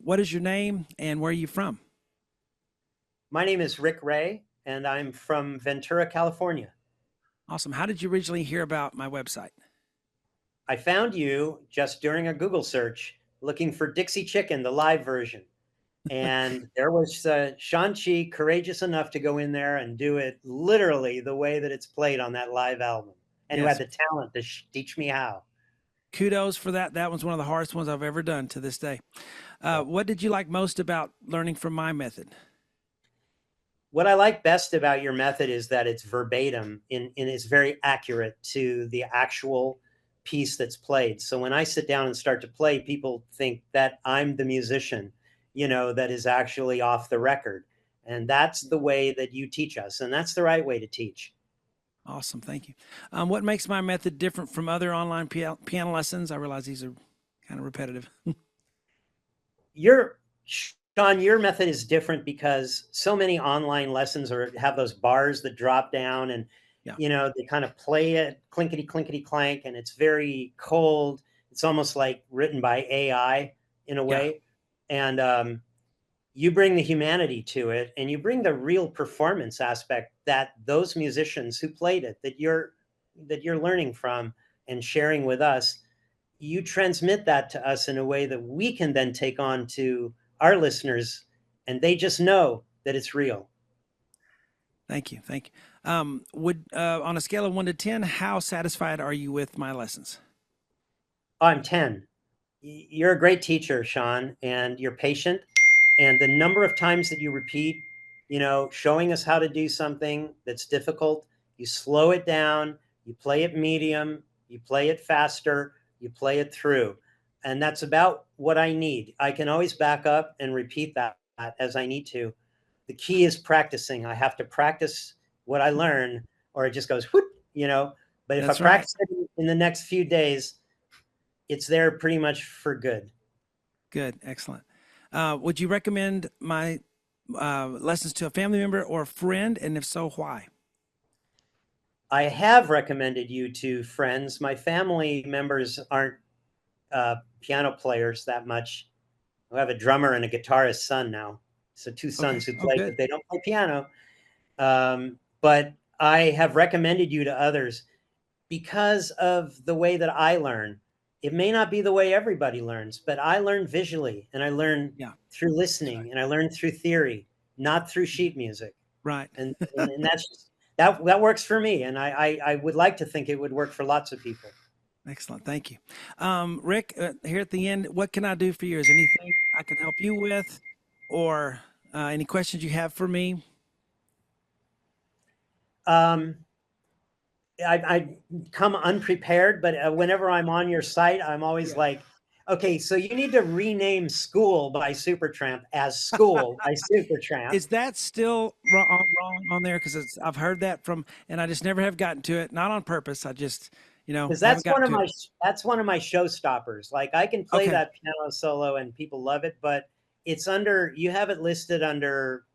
what is your name and where are you from? My name is Rick Ray, and I'm from Ventura, California. Awesome. How did you originally hear about my website? I found you just during a Google search looking for Dixie Chicken, the live version. And there was Shawn courageous enough to go in there and do it literally the way that it's played on that live album, and who had Yes. the talent to teach me how. Kudos for that. That one's one of the hardest ones I've ever done to this day. Yeah. What did you like most about learning from my method? What I like best about your method is that it's verbatim and it's very accurate to the actual piece that's played. So when I sit down and start to play, people think that I'm the musician, that is actually off the record. And that's the way that you teach us. And that's the right way to teach. Awesome. Thank you. What makes my method different from other online piano lessons? I realize these are kind of repetitive. Your Shawn, your method is different because so many online lessons have those bars that drop down and Yeah. they kind of play it clinkety clinkety clank, and it's very cold. It's almost like written by AI in a Yeah. way. And you bring the humanity to it, and you bring the real performance aspect that those musicians who played it that you're learning from and sharing with us. You transmit that to us in a way that we can then take on to our listeners, and they just know that it's real. Thank you. Thank you. Would on a scale of 1 to 10, how satisfied are you with my lessons? I'm 10. You're a great teacher, Shawn, and you're patient. And the number of times that you repeat, showing us how to do something that's difficult, you slow it down, you play it medium, you play it faster, you play it through. And that's about what I need. I can always back up and repeat that as I need to. The key is practicing. I have to practice what I learn, or it just goes whoop. But if I That's right. practice it in the next few days, it's there pretty much for good. Good. Excellent. Would you recommend my lessons to a family member or a friend? And if so, why? I have recommended you to friends. My family members aren't piano players that much. I have a drummer and a guitarist son now. So two Okay. sons who Oh, play, good. but they don't play piano. But I have recommended you to others because of the way that I learn. It may not be the way everybody learns, but I learn visually, and I learn Yeah, through that's right. listening, and I learn through theory, not through sheet music. Right. And that's just, that works for me, and I would like to think it would work for lots of people. Excellent. Thank you. Rick, here at the end, what can I do for you? Is there anything I can help you with or any questions you have for me? Um, I come unprepared, but whenever I'm on your site, I'm always Yeah. like, okay, so you need to rename School by Supertramp as School by Supertramp. Is that still wrong on there? Because I've heard that from, and I just never have gotten to it. Not on purpose. I just, Because haven't gotten to it. that's one of my showstoppers. Like I can play Okay. that piano solo and people love it, but it's under you have it listed under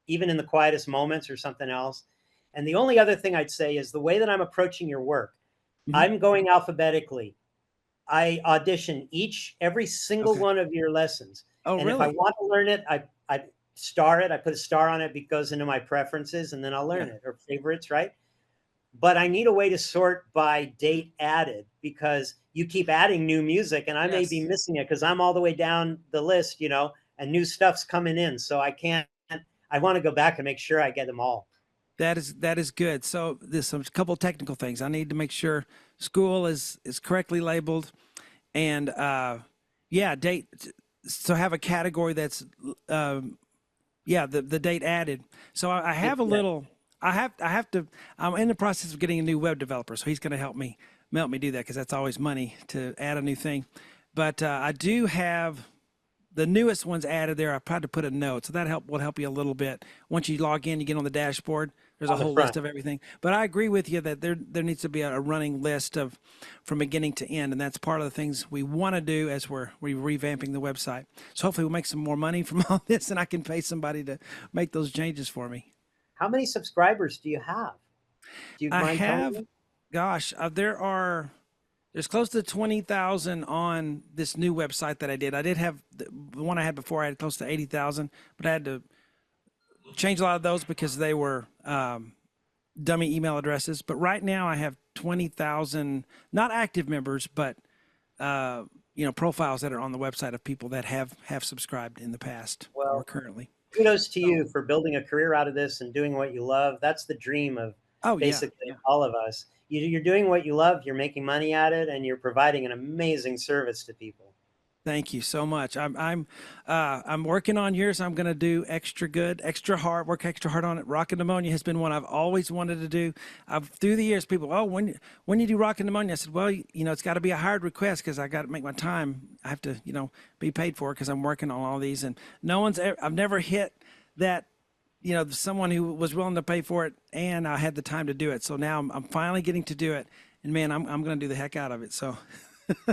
even in the quietest moments or something else. And the only other thing I'd say is the way that I'm approaching your work. Hmm. I'm going alphabetically. I audition every single Okay. one of your lessons. Oh, And if I really? want to learn it, I star it. I put a star on it, it goes into my preferences, and then I'll Yeah. learn it, or favorites, right? But I need a way to sort by date added because you keep adding new music and I may be Yes. missing it because I'm all the way down the list, and new stuff's coming in. So I want to go back and make sure I get them all. That is good. So there's some couple technical things. I need to make sure school is correctly labeled, and yeah, date. So have a category that's yeah, the date added. So I have a Yeah. little. I have to. I'm in the process of getting a new web developer, so he's going to help me do that because that's always money to add a new thing. But I do have the newest ones added there. I tried to put a note, so will help you a little bit. Once you log in, you get on the dashboard. There's a On the whole front. list of everything. But I agree with you that there needs to be a running list of from beginning to end, and that's part of the things we want to do as we're revamping the website. So hopefully we'll make some more money from all this, and I can pay somebody to make those changes for me. How many subscribers do you have? Do you I mind telling have, me? gosh, there's There's close to 20,000 on this new website that I did. I did have the one I had before. I had close to 80,000, but I had to change a lot of those because they were dummy email addresses. But right now I have 20,000, not active members, but profiles that are on the website of people that have subscribed in the past or Well, currently. kudos to So, you for building a career out of this and doing what you love. That's the dream of oh yeah, basically yeah. all of us. You're doing what you love, you're making money at it, and you're providing an amazing service to people. Thank you so much. I'm working on yours. I'm going to do extra good, extra hard, work extra hard on it. Rock and Pneumonia has been one I've always wanted to do. I've through the years, people, oh, when you do Rock and Pneumonia, I said, well, it's got to be a hard request because I got to make my time. I have to, be paid for it because I'm working on all these, and I've never hit that. Someone who was willing to pay for it, and I had the time to do it. So now I'm finally getting to do it, and man, I'm going to do the heck out of it. So.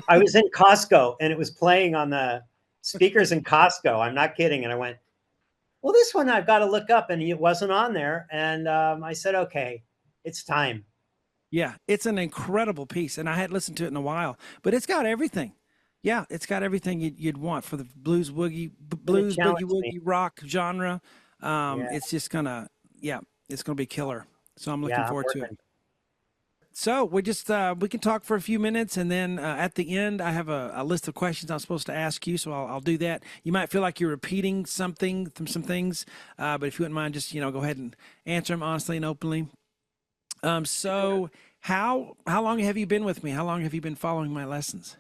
I was in Costco and it was playing on the speakers in Costco. I'm not kidding. And I went, well, this one I've got to look up, and it wasn't on there. And I said, okay, it's time. Yeah, it's an incredible piece, and I hadn't listened to it in a while, but it's got everything. Yeah, it's got everything you'd want for the And it blues boogie challenged me. woogie rock genre. Yeah. It's just gonna, yeah, it's gonna be killer. So I'm looking Yeah. I'm forward to it. working. So we can talk for a few minutes, and then at the end, I have a list of questions I'm supposed to ask you. So I'll do that. You might feel like you're repeating something from some things, but if you wouldn't mind, just go ahead and answer them honestly and openly. So how long have you been with me? How long have you been following my lessons?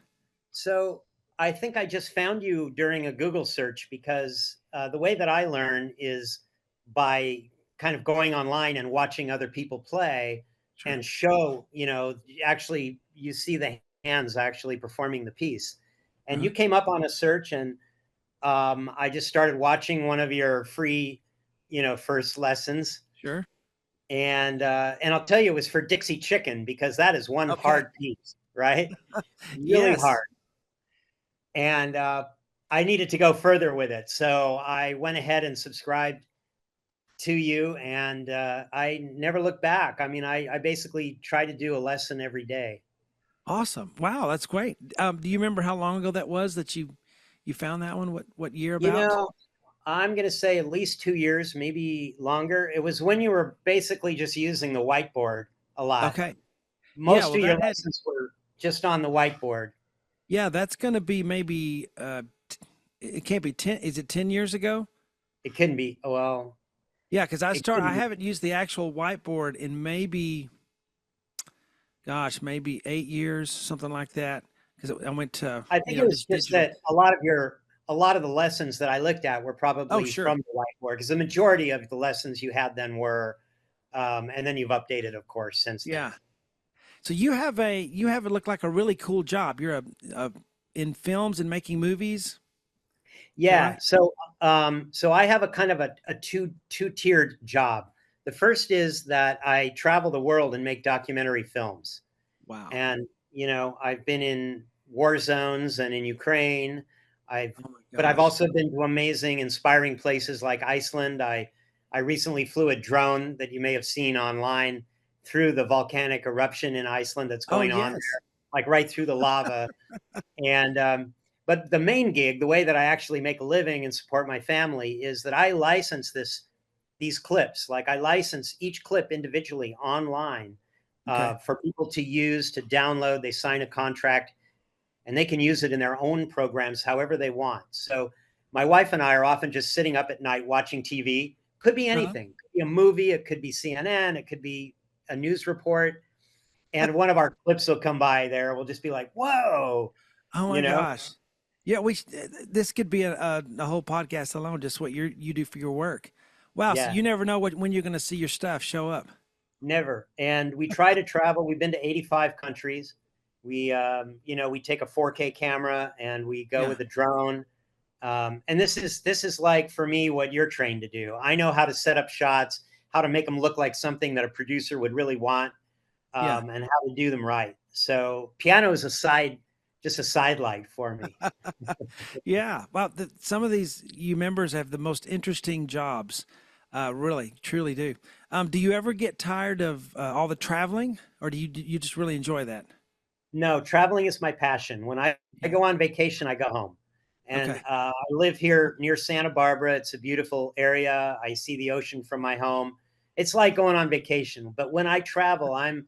So I think I just found you during a Google search because the way that I learn is by kind of going online and watching other people play Sure. and show, actually you see the hands actually performing the piece. And Uh-huh. you came up on a search, and I just started watching one of your free, first lessons. Sure. And I'll tell you, it was for Dixie Chicken because that is one Okay. hard piece, right? Really Yes. hard. And I needed to go further with it. So I went ahead and subscribed to you, and I never looked back. I mean, I basically try to do a lesson every day. Awesome. Wow, that's great. Do you remember how long ago that was that you found that one? What year You about? know, I'm going to say at least 2 years, maybe longer. It was when you were basically just using the whiteboard a lot. Okay. Yeah, Most well of your that had lessons were just on the whiteboard. yeah, that's going to be maybe it can't be 10, is it 10 years ago? It couldn't be, well, Yeah, cuz it couldn't I be. haven't used the actual whiteboard in maybe gosh, maybe 8 years, something like that, cuz I went to, I think it was just just digital. that a lot of the lessons that I looked at were Oh, probably sure. from the whiteboard because the majority of the lessons you had then were, and then you've updated, of course, since then. Yeah. So you have it look like a really cool job. You're a in films and making movies. Is that Yeah. right? So I have a kind of a two tiered job. The first is that I travel the world and make documentary films. Wow. And, I've been in war zones and in Ukraine. Oh my But I've gosh. also been to amazing, inspiring places like Iceland. I recently flew a drone that you may have seen online through the volcanic eruption in Iceland that's Oh going on yes. there, like right through the lava. And but the main gig, the way that I actually make a living and support my family, is that I license these clips. Like I license each clip individually online Okay. for people to use to download. They sign a contract, and they can use it in their own programs however they want. So my wife and I are often just sitting up at night watching TV. Could be Uh-huh. anything. It could be a movie. It could be CNN. It could be a news report. And one of our clips will come by there. We'll just be like, whoa, Oh you my know? gosh. Yeah, this could be a whole podcast alone, just what you do for your work. Wow. So Yeah, you never know when you're going to see your stuff show up. never. And we try to travel. We've been to 85 countries. We take a 4K camera and we go Yeah. with a drone. And this is like for me what you're trained to do. I know how to set up shots, how to make them look like something that a producer would really want, Yeah. and how to do them right. So piano is just a sidelight for me. Yeah. Well, some of these you members have the most interesting jobs. Really, truly do. Do you ever get tired of all the traveling, or do you just really enjoy that? No, traveling is my passion. When I Yeah. go on vacation, I go home. And Okay. I live here near Santa Barbara. It's a beautiful area. I see the ocean from my home. It's like going on vacation. But when I travel, I'm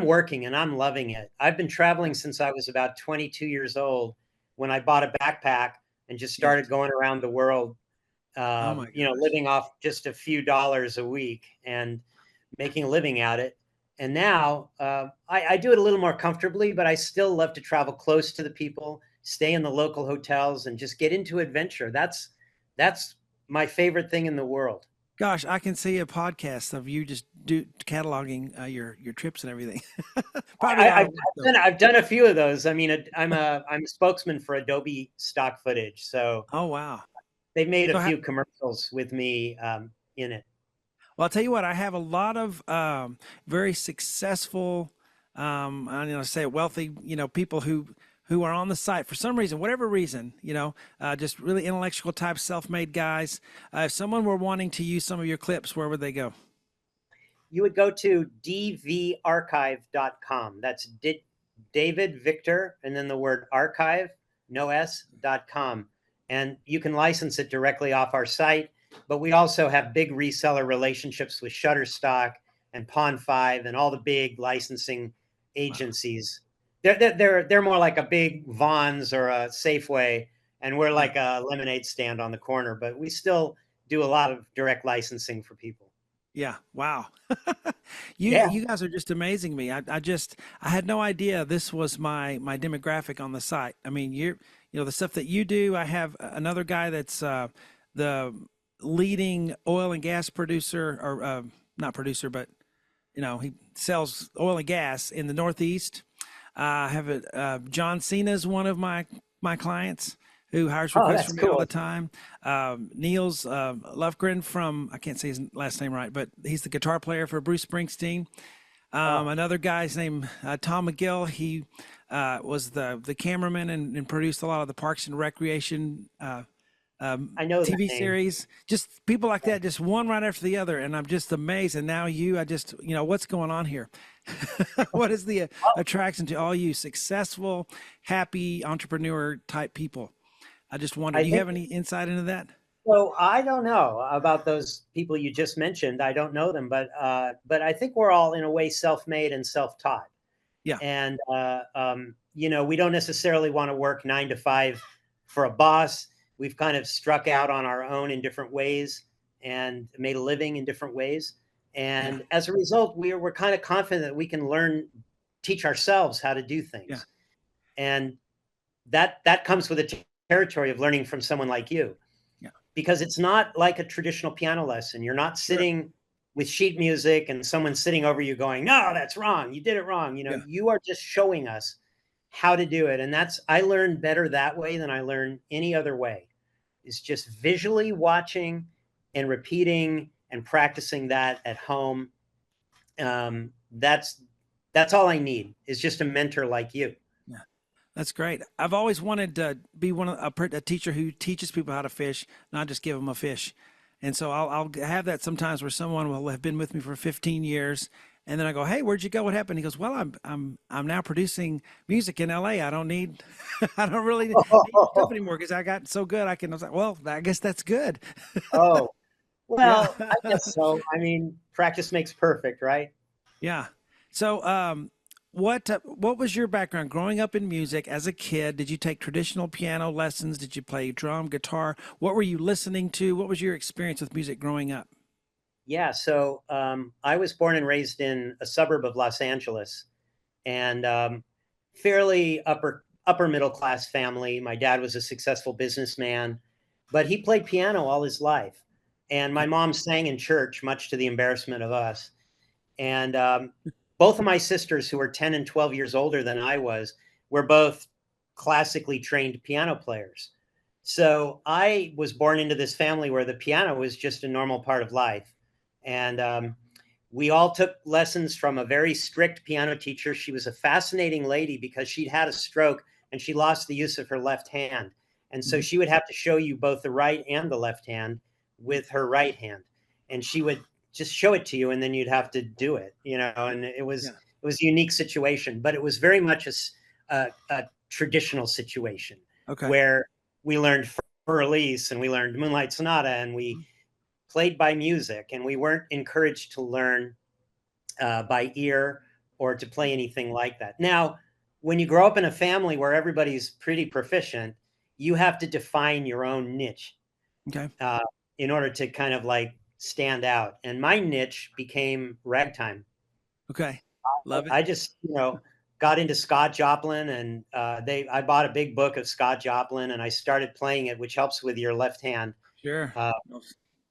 working and I'm loving it. I've been traveling Yeah. since I was about 22 years old when I bought a backpack and just Yes. started going around the world, Oh my gosh. living off just a few dollars a week and making a living at it. And now I do it a little more comfortably, but I still love to travel close to the people, stay in the local hotels, and just get into adventure. That's my favorite thing in the world. Gosh, I can see a podcast of you just do cataloging your trips and everything. Probably a lot I've of work though. I've done a few of those. I mean, I'm a spokesman for Adobe stock footage, so Oh wow. they've made a So few commercials with me in it. well, I'll tell you what, I have a lot of very successful, I don't know, say wealthy, people who are on the site for some reason, whatever reason, just really intellectual type, self-made guys. If someone were wanting to use some of your clips, where would they go? You would go to dvarchive.com. That's David Victor and then the word archive, no S.com. And you can license it directly off our site. But we also have big reseller relationships with Shutterstock and Pond5 and all the big licensing Wow. agencies. They're more like a big Vons or a Safeway, and we're Yeah. like a lemonade stand on the corner. But we still do a lot of direct licensing for people. Yeah. Wow. You Yeah. you guys are just amazing me. I had no idea this was my demographic on the site. I mean, the stuff that you do. I have another guy that's the leading oil and gas producer, or not producer, but he sells oil and gas in the Northeast. I have it. John Cena's one of my clients who hires Oh, requests for that's me all the cool. time. Niels Lofgren from, I can't say his last name right, but he's the guitar player for Bruce Springsteen. Oh, Another guy's named Tom McGill. He was the cameraman and produced a lot of the Parks and Recreation I know that TV name. series. Just people like Yeah. that, just one right after the other, and I'm just amazed. And now I just, what's going on here? What is the attraction to all you successful, happy entrepreneur type people? I just wonder. I Do you think have any insight into that? so. I don't know about those people you just mentioned. I don't know them, but I think we're all in a way self-made and self-taught. Yeah, And we don't necessarily want to work 9 to 5 for a boss. We've kind of struck out on our own in different ways and made a living in different ways. yeah, And as a result, we're kind of confident that we can teach ourselves how to do yeah, things. And that comes with the territory of learning from someone like you, yeah. because it's not like a traditional piano lesson. You're not Sure. sitting with sheet music and someone sitting over you going, no, that's wrong, you did it wrong. Yeah, You are just showing us how to do it. And I learn better that way than I learn any other way. Is just visually watching and repeating and practicing that at home. That's all I need, is just a mentor like you. yeah. That's great. I've always wanted to be a teacher who teaches people how to fish, not just give them a fish. And so I'll have that sometimes where someone will have been with me for 15 years, and then I go, "Hey, where'd you go? What happened?" He goes, "Well, I'm now producing music in LA. I don't need, I don't really need your stuff anymore because I got so good. I was like, well, I guess that's good. Oh, Yeah, well, I guess so. I mean, practice makes perfect, right? yeah. So, what was your background growing up in music as a kid? Did you take traditional piano lessons? Did you play drum, guitar? What were you listening to? What was your experience with music growing up? Yeah. So I was born and raised in a suburb of Los Angeles, and fairly upper middle class family. My dad was a successful businessman, but he played piano all his life, and my Okay. mom sang in church, much to the embarrassment of us. And both of my sisters, who were 10 and 12 years older than I was, were both classically trained piano players. So I was born into this family where the piano was just a normal part of life. And we all took lessons from a very strict piano teacher. She was a fascinating lady because she'd had a stroke and she lost the use of her left hand. And so Hmm. she would have to show you both the right and the left hand with her right hand. And she would just show it to you and then you'd have to do it, and it was Yeah. it was a unique situation, but it was very much a traditional situation Okay. where we learned Fur-Elise and we learned Moonlight Sonata and we played by music, and we weren't encouraged to learn by ear or to play anything like that. Now, when you grow up in a family where everybody's pretty proficient, you have to define your own niche Okay. uh, in order to kind of like stand out. And my niche became ragtime. Okay. Love it. I just, got into Scott Joplin, and I bought a big book of Scott Joplin, and I started playing it, which helps with your left hand, Sure. uh,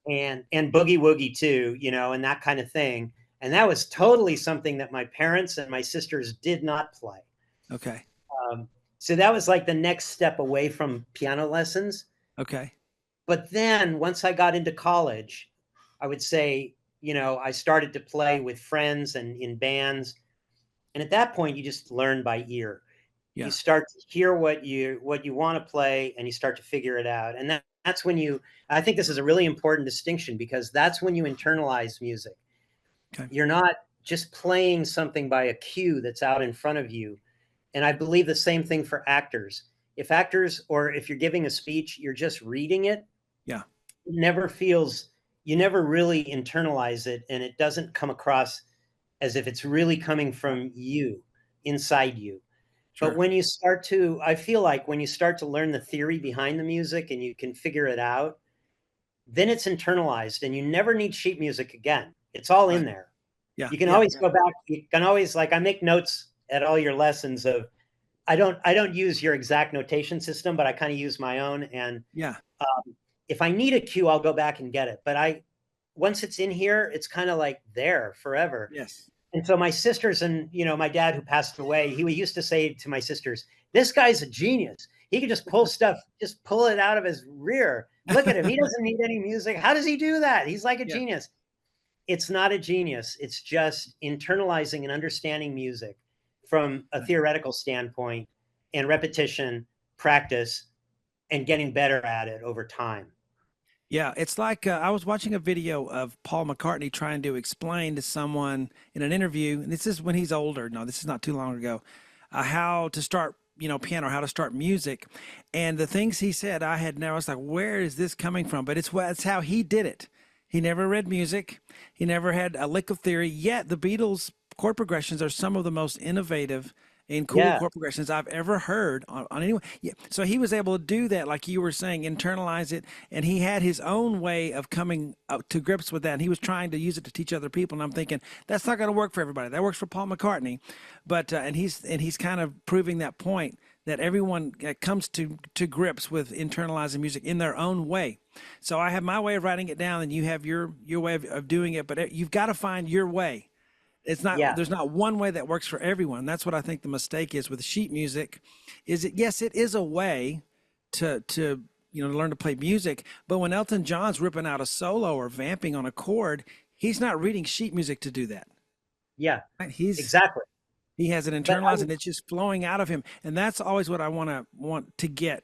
and boogie woogie too, and that kind of thing. And that was totally something that my parents and my sisters did not play. Okay. Um, so that was like the next step away from piano lessons. Okay. But then once I got into college, I would say, I started to play with friends and in bands. And at that point, you just learn by ear. You Yeah. start to hear what you want to play, and you start to figure it out. And that's when I think this is a really important distinction, because that's when you internalize music. Okay. You're not just playing something by a cue that's out in front of you. And I believe the same thing for actors. If actors, or if you're giving a speech, you're just reading it, Yeah. it never feels, you never really internalize it, and it doesn't come across as if it's really coming from you, inside you. But Sure. I feel like when you start to learn the theory behind the music and you can figure it out, then it's internalized and you never need sheet music again. It's all in Right. there. Yeah. You can Yeah. always go back. You can always, like, I make notes at all your lessons of, I don't use your exact notation system, but I kind of use my own. And Yeah. if I need a cue, I'll go back and get it. But once it's in here, it's kind of like there forever. Yes. And so my sisters and, my dad, who passed away, he used to say to my sisters, "This guy's a genius. He can just pull stuff, just pull it out of his rear. Look at him. He doesn't need any music. How does he do that? He's like a Yeah. genius." It's not a genius. It's just internalizing and understanding music from a theoretical standpoint, and repetition, practice, and getting better at it over time. Yeah, it's like I was watching a video of Paul McCartney trying to explain to someone in an interview, and this is when he's older. No, this is not too long ago, how to start, piano, how to start music, and the things he said, I was like, where is this coming from? But it's how he did it. He never read music. He never had a lick of theory. Yet the Beatles' chord progressions are some of the most innovative and cool Yeah. chord progressions I've ever heard on anyone. Yeah. So he was able to do that, like you were saying, internalize it, and he had his own way of coming up to grips with that. And he was trying to use it to teach other people. And I'm thinking that's not going to work for everybody. That works for Paul McCartney, but and he's kind of proving that point that everyone comes to grips with internalizing music in their own way. So I have my way of writing it down, and you have your way of doing it. But you've got to find your way. Yeah. There's not one way that works for everyone. That's what I think the mistake is with sheet music. Yes, it is a way to learn to play music, but when Elton John's ripping out a solo or vamping on a chord, he's not reading sheet music to do that. Yeah. Right? Exactly. He has it But internalized, and it's just flowing out of him. And that's always what I want to get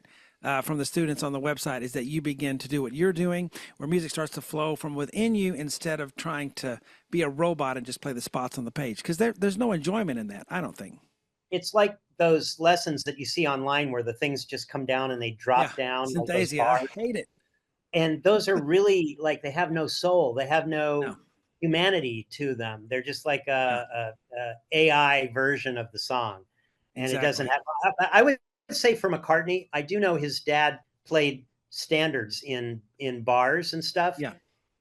from the students on the website, is that you begin to do what you're doing, where music starts to flow from within you instead of trying to be a robot and just play the spots on the page. Because there's no enjoyment in that, I don't think. it's like those lessons that you see online where the things just come down and they Yeah, drop down like those Synthesia, I bars. hate it. And those are really, like, they have no soul. They have no No, humanity to them. They're just like no, a AI version of the song. And it doesn't exactly. have, I would say for McCartney, I do know his dad played standards in bars and stuff. Yeah,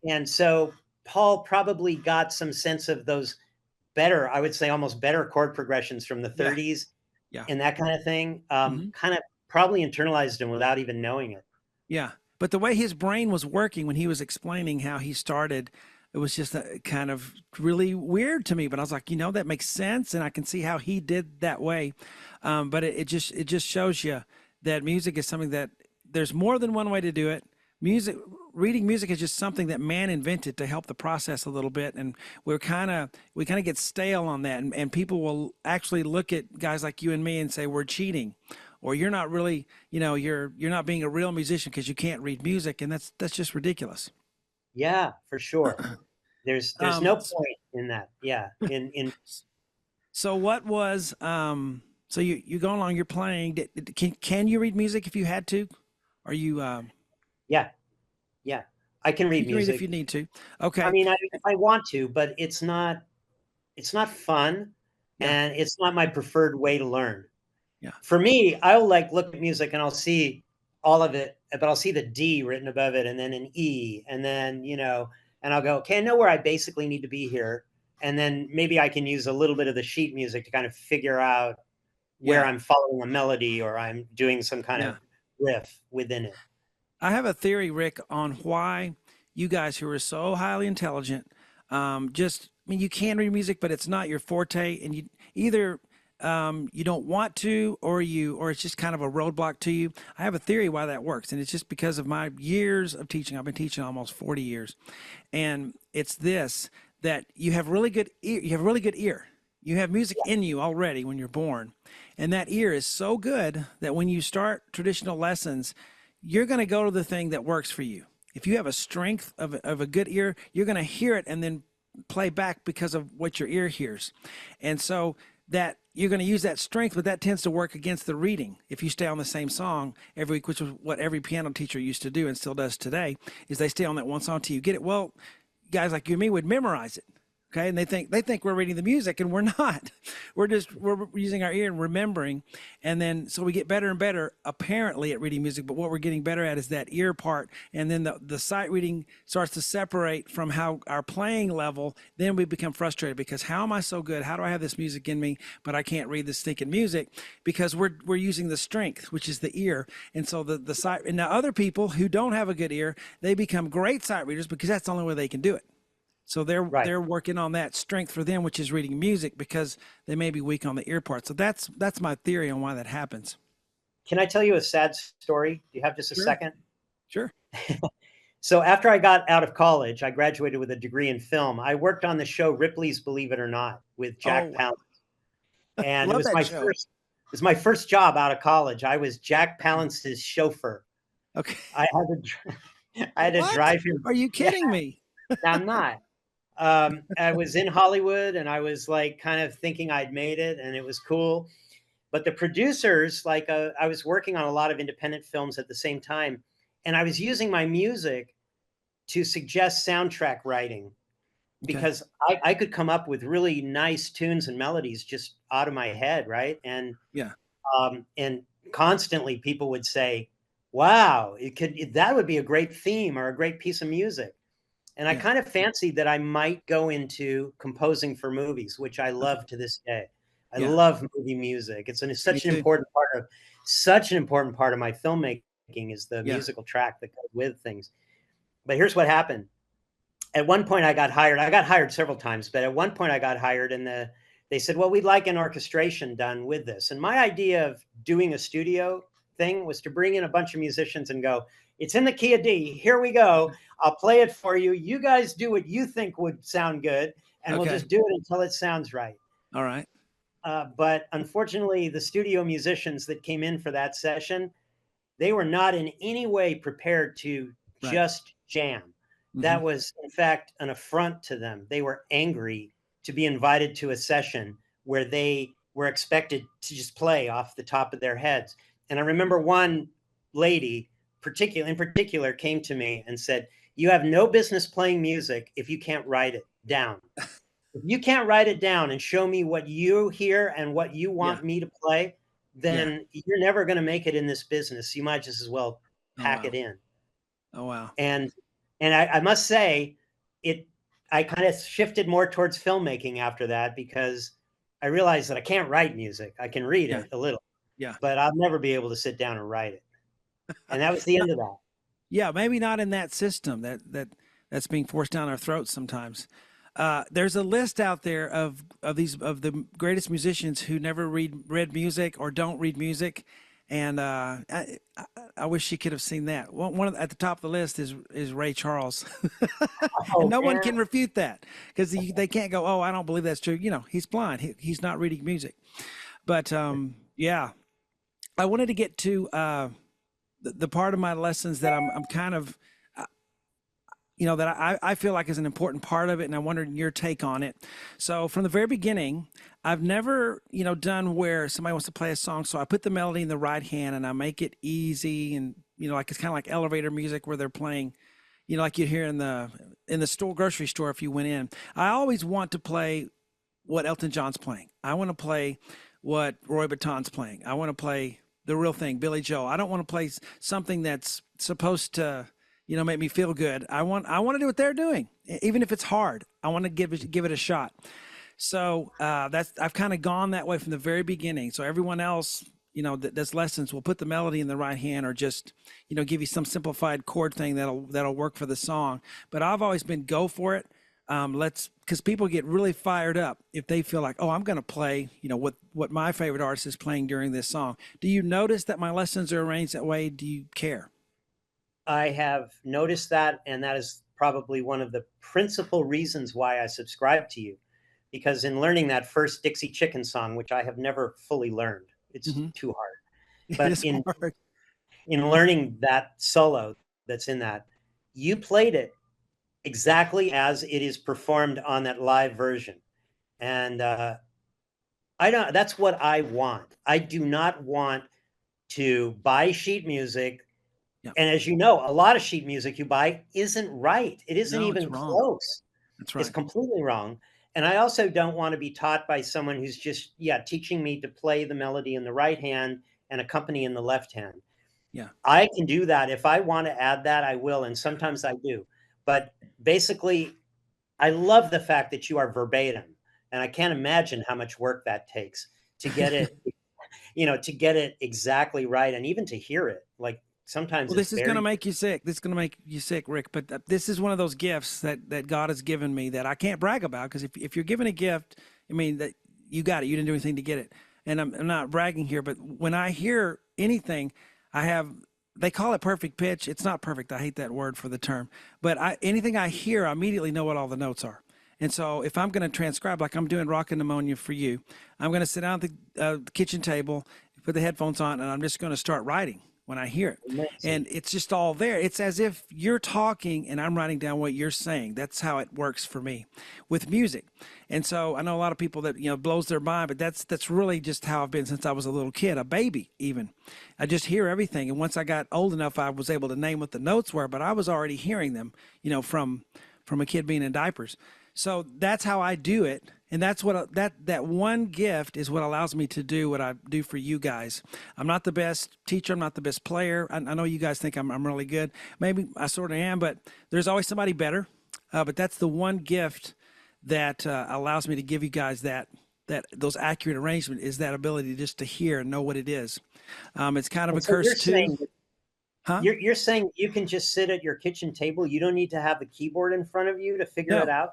And so Paul probably got some sense of those better, I would say almost better chord progressions from the yeah, 30s yeah. and that kind of thing. Hmm. Kind of probably internalized him without even knowing it. Yeah. But the way his brain was working when he was explaining how he started, it was just kind of really weird to me. But I was like, that makes sense, and I can see how he did that way. But it just shows you that music is something that there's more than one way to do it. Reading music is just something that man invented to help the process a little bit, and we kind of get stale on that, and people will actually look at guys like you and me and say we're cheating, or you're not really, you're not being a real musician because you can't read music, and that's just ridiculous. Yeah, for sure. There's no Um, point in that. Yeah. In So what was so you go along, you're playing. Can you read music if you had to? Are you Yeah, yeah. I can you read can read if you music. need to. I Okay. mean, I want to, but it's not fun, Yeah. and it's not my preferred way to learn. Yeah. For me, I'll like look at music and I'll see all of it, but I'll see the D written above it and then an E, and then, and I'll go, okay, I know where I basically need to be here. And then maybe I can use a little bit of the sheet music to kind of figure out where Yeah. I'm following a melody or I'm doing some kind Yeah. of riff within it. I have a theory, Rick, on why you guys who are so highly intelligent, I mean, you can read music, but it's not your forte, and you either you don't want to, or it's just kind of a roadblock to you. I have a theory why that works, and it's just because of my years of teaching. I've been teaching almost 40 years, and it's this that you have really good ear. You have a really good ear. You have music in you already when you're born, and that ear is so good that when you start traditional lessons, you're going to go to the thing that works for you. If you have a strength of a good ear, you're going to hear it and then play back because of what your ear hears. And so that you're going to use that strength, but that tends to work against the reading. If you stay on the same song every week, which is what every piano teacher used to do and still does today, is they stay on that one song till you get it. Well, guys like you and me would memorize it. Okay, and they think we're reading the music, and we're not. We're using our ear and remembering, and then so we get better and better apparently at reading music. But what we're getting better at is that ear part, and then the sight reading starts to separate from how our playing level. Then we become frustrated because how am I so good? How do I have this music in me, but I can't read this stinking music because we're using the strength, which is the ear, and so the sight. And now other people who don't have a good ear, they become great sight readers because that's the only way they can do it. So they're Right. they're working on that strength for them, which is reading music because they may be weak on the ear part. So that's my theory on why that happens. Can I tell you a sad story? Do you have just a Sure, second? sure. So after I got out of college, I graduated with a degree in film. I worked on the show Ripley's Believe It or Not with Oh Jack wow, Palance. And love that show. it was my first job out of college. I was Jack Palance's chauffeur. Okay, I had to I had to what? drive him. Are you Yeah, kidding me? I'm not. I was in Hollywood and I was like kind of thinking I'd made it and it was cool. But the producers, like I was working on a lot of independent films at the same time, and I was using my music to suggest soundtrack writing Okay, because I could come up with really nice tunes and melodies just out of my head, right? yeah, And constantly people would say, "Wow, that would be a great theme or a great piece of music." And I yeah. kind of fancied that I might go into composing for movies, which I Okay, love to this day. I yeah. love movie music. Me Such an too. important part of my filmmaking is the Yeah. musical track that goes with things. But here's what happened. At one point I got hired. I got hired several times, but at one point I got hired and they said, "Well, we'd like an orchestration done with this." And my idea of doing a studio thing was to bring in a bunch of musicians and go, "It's in the key of D. Here we go. I'll play it for you. You guys do what you think would sound good, and we'll Okay. just do it until it sounds right." All right. But unfortunately, the studio musicians that came in for that session, they were not in any way prepared to Right. just jam. Mm-hmm. That was, in fact, an affront to them. They were angry to be invited to a session where they were expected to just play off the top of their heads. And I remember one lady, in particular, came to me and said, "You have no business playing music if you can't write it down. If you can't write it down and show me what you hear and what you Yeah. want me to play, Yeah. then you're never going to make it in this business. You might just as well Oh pack wow. it in." Oh wow. And I must say, it I kind of shifted more towards filmmaking after that because I realized that I can't write music. I can read Yeah. it a little, Yeah. but I'll never be able to sit down and write it. And that was the end of that. Yeah, maybe not in that system that's being forced down our throats sometimes. There's a list out there of the greatest musicians who never read music or don't read music, and I wish she could have seen that. At the top of the list is Ray Charles, and Oh no one man. can refute that because they can't go, oh, I don't believe that's true. You know, he's blind. He's not reading music. But yeah, I wanted to get to the part of my lessons that I'm kind of that I feel like is an important part of it, and I wondered your take on it. So from the very beginning, I've never, done where somebody wants to play a song, so I put the melody in the right hand and I make it easy, and like it's kind of like elevator music where they're playing, like you'd hear in the store, grocery store if you went in. I always want to play what Elton John's playing. I want to play what Roy Vuitton's playing. I want to play the real thing, Billy Joel. I don't want to play something that's supposed to, make me feel good. I want to do what they're doing, even if it's hard. I want to give it a shot. So that's I've kind of gone that way from the very beginning. So everyone else, that does lessons will put the melody in the right hand, or just, give you some simplified chord thing that'll work for the song. But I've always been go for it. Because people get really fired up if they feel like, oh, I'm going to play, what my favorite artist is playing during this song. Do you notice that my lessons are arranged that way? Do you care? I have noticed that, and that is probably one of the principal reasons why I subscribe to you. Because in learning that first Dixie Chicken song, which I have never fully learned, it's Hmm. too hard. It But is hard. in learning that solo that's in that, you played it exactly as it is performed on that live version. And I don't, that's what I want. I do not want to buy sheet music. Yeah. And as you know, a lot of sheet music you buy isn't right. It isn't No, it's even wrong. close. That's It's right. completely wrong. And I also don't want to be taught by someone who's just, yeah, teaching me to play the melody in the right hand and accompany in the left hand. Yeah. I can do that. If I want to add that, I will. And sometimes I do. But basically, I love the fact that you are verbatim. And I can't imagine how much work that takes to get it, to get it exactly right. And even to hear it. Like sometimes Well, it's this is going to very, make you sick. This is going to make you sick, Rick. But this is one of those gifts that God has given me that I can't brag about, because if you're given a gift, I mean, that you got it. You didn't do anything to get it. And I'm not bragging here, but when I hear anything, I have, they call it perfect pitch. It's not perfect. I hate that word for the term. But anything I hear, I immediately know what all the notes are. And so if I'm going to transcribe, like I'm doing Rockin' Pneumonia for you, I'm going to sit down at the kitchen table, put the headphones on, and I'm just going to start writing when I hear it. amazing. And it's just all there. It's as if you're talking and I'm writing down what you're saying. That's how it works for me with music. And so I know a lot of people that, blows their mind, but that's really just how I've been since I was a little kid, a baby even. I just hear everything. And once I got old enough, I was able to name what the notes were, but I was already hearing them, from a kid being in diapers. So that's how I do it. And that's what that one gift is what allows me to do what I do for you guys. I'm not the best teacher. I'm not the best player. I know you guys think I'm really good. Maybe I sort of am, but there's always somebody better. But that's the one gift that allows me to give you guys that those accurate arrangement, is that ability just to hear and know what it is. It's kind of And a so curse too, huh? you're saying you can just sit at your kitchen table. You don't need to have the keyboard in front of you to figure it No, out.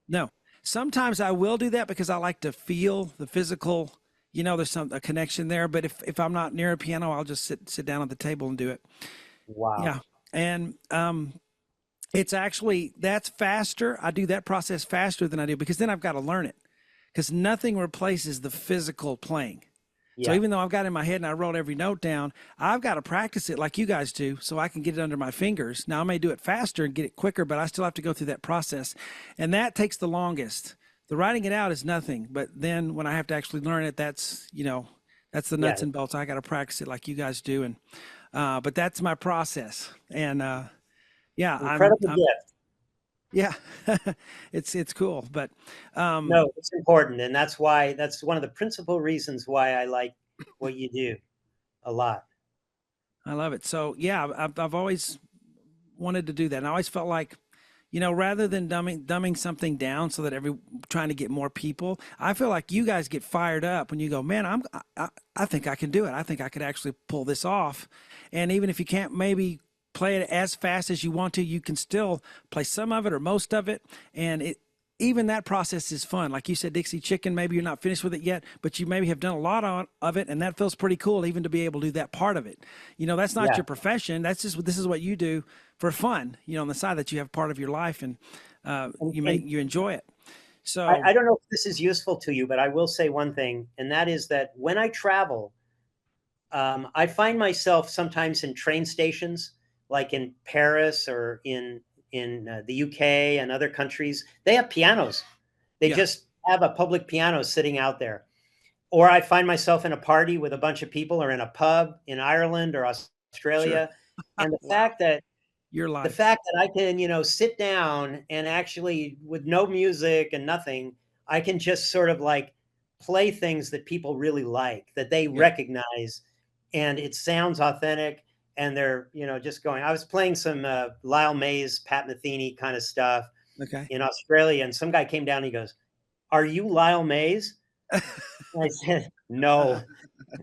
no. Sometimes I will do that because I like to feel the physical. There's a connection there. But if I'm not near a piano, I'll just sit down at the table and do it. Wow. Yeah, and it's actually that's faster. I do that process faster than I do, because then I've got to learn it, because nothing replaces the physical playing. So Yeah. even though I've got it in my head and I wrote every note down, I've got to practice it like you guys do so I can get it under my fingers. Now I may do it faster and get it quicker, but I still have to go through that process. And that takes the longest. The writing it out is nothing, but then when I have to actually learn it, that's the nuts Yeah. and bolts. I got to practice it like you guys do. And but that's my process. And yeah, Incredible I'm gift. yeah, it's cool. But um, No, it's important. And that's one of the principal reasons why I like what you do a lot. I love it. So yeah, I've always wanted to do that. And I always felt like, rather than dumbing something down so that trying to get more people, I feel like you guys get fired up when you go, man, I think I can do it. I think I could actually pull this off. And even if you can't maybe play it as fast as you want to, you can still play some of it or most of it. And even that process is fun. Like you said, Dixie Chicken, maybe you're not finished with it yet, but you maybe have done a lot of it, and that feels pretty cool, even to be able to do that part of it. That's not Yeah. your profession. That's just this is what you do for fun. On the side that you have part of your life, and And, you enjoy it. I, So I don't know if this is useful to you, but I will say one thing, and that is that when I travel, I find myself sometimes in train stations, like in Paris or in the UK and other countries, they have pianos. They Yeah. just have a public piano sitting out there. Or I find myself in a party with a bunch of people or in a pub in Ireland or Sure. Australia. And Wow. Your the life. fact that I can, sit down and actually with no music and nothing, I can just sort of like play things that people really like, that they Yeah. recognize, and it sounds authentic. And they're, just going. I was playing some Lyle Mays, Pat Metheny kind of stuff Okay. in Australia, and some guy came down and he goes, "Are you Lyle Mays?" And I said, "No,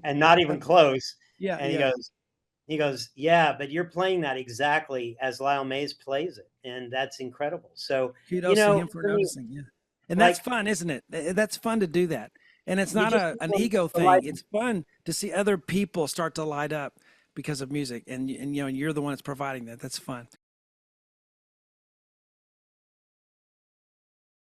and not even close." Yeah. And Yeah. he goes, "Yeah, but you're playing that exactly as Lyle Mays plays it, and that's incredible." So, Kudos to him for for me, noticing. Yeah. And that's like, fun, isn't it? That's fun to do that. And it's you not just an want ego to light. thing. It's fun to see other people start to light up because of music. And you're the one that's providing that. That's fun.